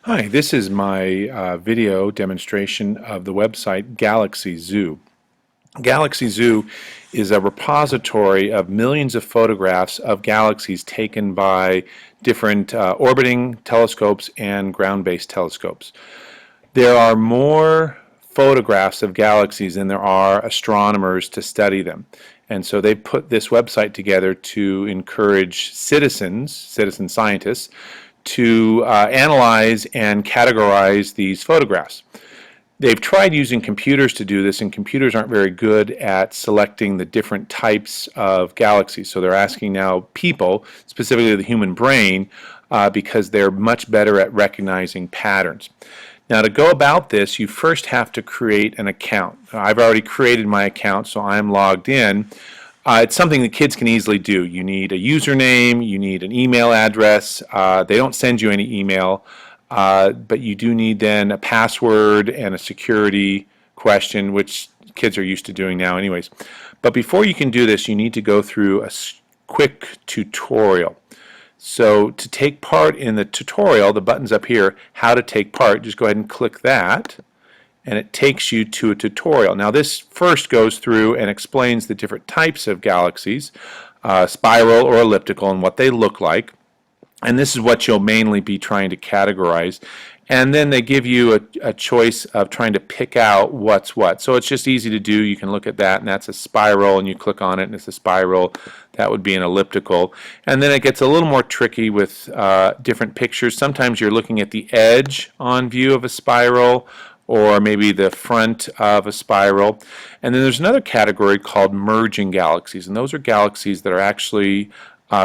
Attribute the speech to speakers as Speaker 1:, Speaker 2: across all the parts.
Speaker 1: Hi, this is my video demonstration of the website Galaxy Zoo. Galaxy Zoo is a repository of millions of photographs of galaxies taken by different orbiting telescopes and ground-based telescopes. There are more photographs of galaxies than there are astronomers to study them. And so they put this website together to encourage citizen scientists, to analyze and categorize these photographs. They've tried using computers to do this, and computers aren't very good at selecting the different types of galaxies. So they're asking now people, specifically the human brain, because they're much better at recognizing patterns. Now, to go about this, you first have to create an account. I've already created my account, so I'm logged in. It's something that kids can easily do. You need a username, you need an email address. They don't send you any email, but you do need then a password and a security question, which kids are used to doing now anyways. But before you can do this, you need to go through a quick tutorial. So to take part in the tutorial, the button's up here, how to take part, just go ahead and click that, and it takes you to a tutorial. Now this first goes through and explains the different types of galaxies, spiral or elliptical, and what they look like. And this is what you'll mainly be trying to categorize. And then they give you a choice of trying to pick out what's what. So it's just easy to do. You can look at that, and that's a spiral, and you click on it, and it's a spiral. That would be an elliptical. And then it gets a little more tricky with different pictures. Sometimes you're looking at the edge on view of a spiral, or maybe the front of a spiral. And then there's another category called merging galaxies, and those are galaxies that are actually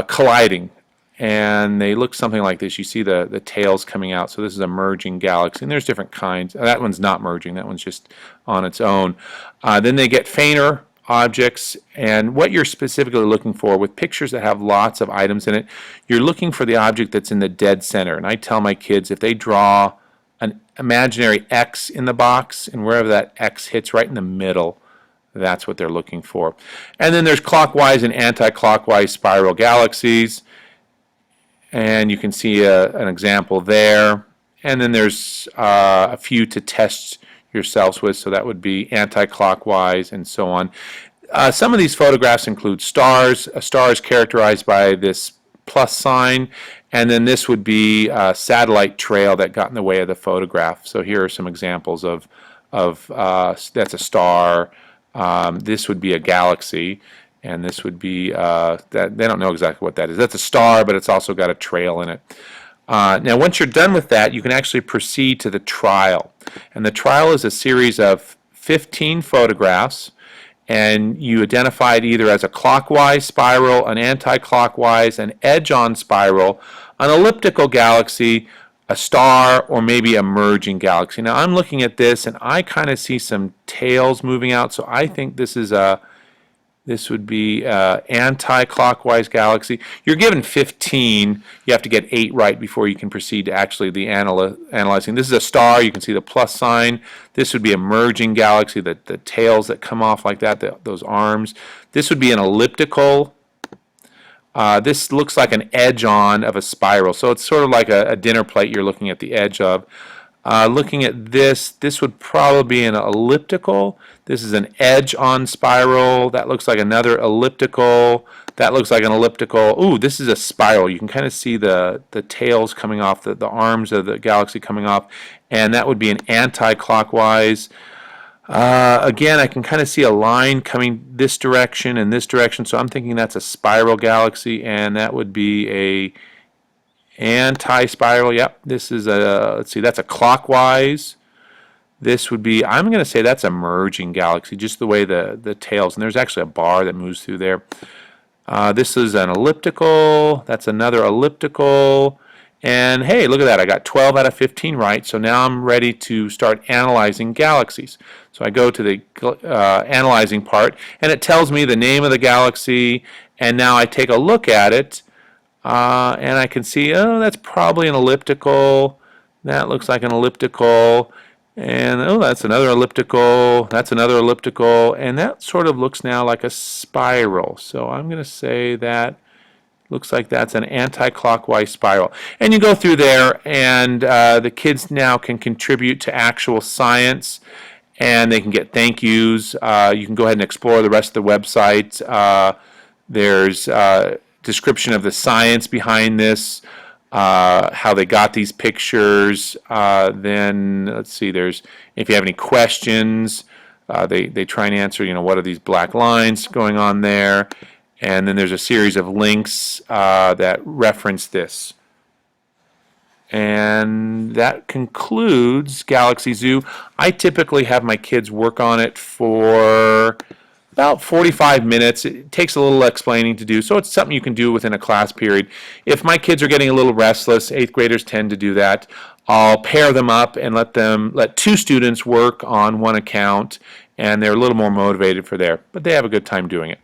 Speaker 1: colliding. And they look something like this. You see the tails coming out. So this is a merging galaxy. And there's different kinds. That one's not merging. That one's just on its own. Then they get fainter objects. And what you're specifically looking for with pictures that have lots of items in it, you're looking for the object that's in the dead center. And I tell my kids, if they draw an imaginary X in the box, and wherever that X hits right in the middle, that's what they're looking for. And then there's clockwise and anti-clockwise spiral galaxies. And you can see an example there. And then there's a few to test yourselves with, so that would be anti-clockwise and so on. Some of these photographs include stars. A star is characterized by this plus sign, and then this would be a satellite trail that got in the way of the photograph. So here are some examples of that's a star. This would be a galaxy. And this would be, that they don't know exactly what that is. That's a star, but it's also got a trail in it. Now, once you're done with that, you can actually proceed to the trial. And the trial is a series of 15 photographs, and you identify it either as a clockwise spiral, an anti-clockwise, an edge-on spiral, an elliptical galaxy, a star, or maybe a merging galaxy. Now, I'm looking at this, and I kind of see some tails moving out, so I think this is this would be anti-clockwise galaxy. You're given 15. You have to get 8 right before you can proceed to actually the analyzing. This is a star. You can see the plus sign. This would be a merging galaxy, the tails that come off like that, those arms. This would be an elliptical. This looks like an edge-on of a spiral. So it's sort of like a dinner plate you're looking at the edge of. Looking at this would probably be an elliptical. This is an edge-on spiral. That looks like another elliptical. That looks like an elliptical. Ooh, this is a spiral. You can kind of see the tails coming off, the arms of the galaxy coming off, and that would be an anti-clockwise. Again, I can kind of see a line coming this direction and this direction, so I'm thinking that's a spiral galaxy, and that would be a anti-spiral. Yep, this is a, let's see, that's a clockwise. This would be, I'm going to say that's a merging galaxy, just the way the tails, and there's actually a bar that moves through there. This is an elliptical. That's another elliptical. And hey, look at that. I got 12 out of 15 right, so now I'm ready to start analyzing galaxies. So I go to the analyzing part, and it tells me the name of the galaxy, and now I take a look at it. And I can see, oh, that's probably an elliptical. That looks like an elliptical. And, oh, that's another elliptical. That's another elliptical. And that sort of looks now like a spiral. So I'm going to say that Looks like that's an anti-clockwise spiral. And you go through there, and the kids now can contribute to actual science, and they can get thank yous. You can go ahead and explore the rest of the website. There's description of the science behind this, how they got these pictures. Then let's see. There's if you have any questions, they try and answer. What are these black lines going on there? And then there's a series of links that reference this. And that concludes Galaxy Zoo. I typically have my kids work on it for about 45 minutes. It takes a little explaining to do, so it's something you can do within a class period. If my kids are getting a little restless, 8th graders tend to do that, I'll pair them up and let 2 students work on one account, and they're a little more motivated for there, but they have a good time doing it.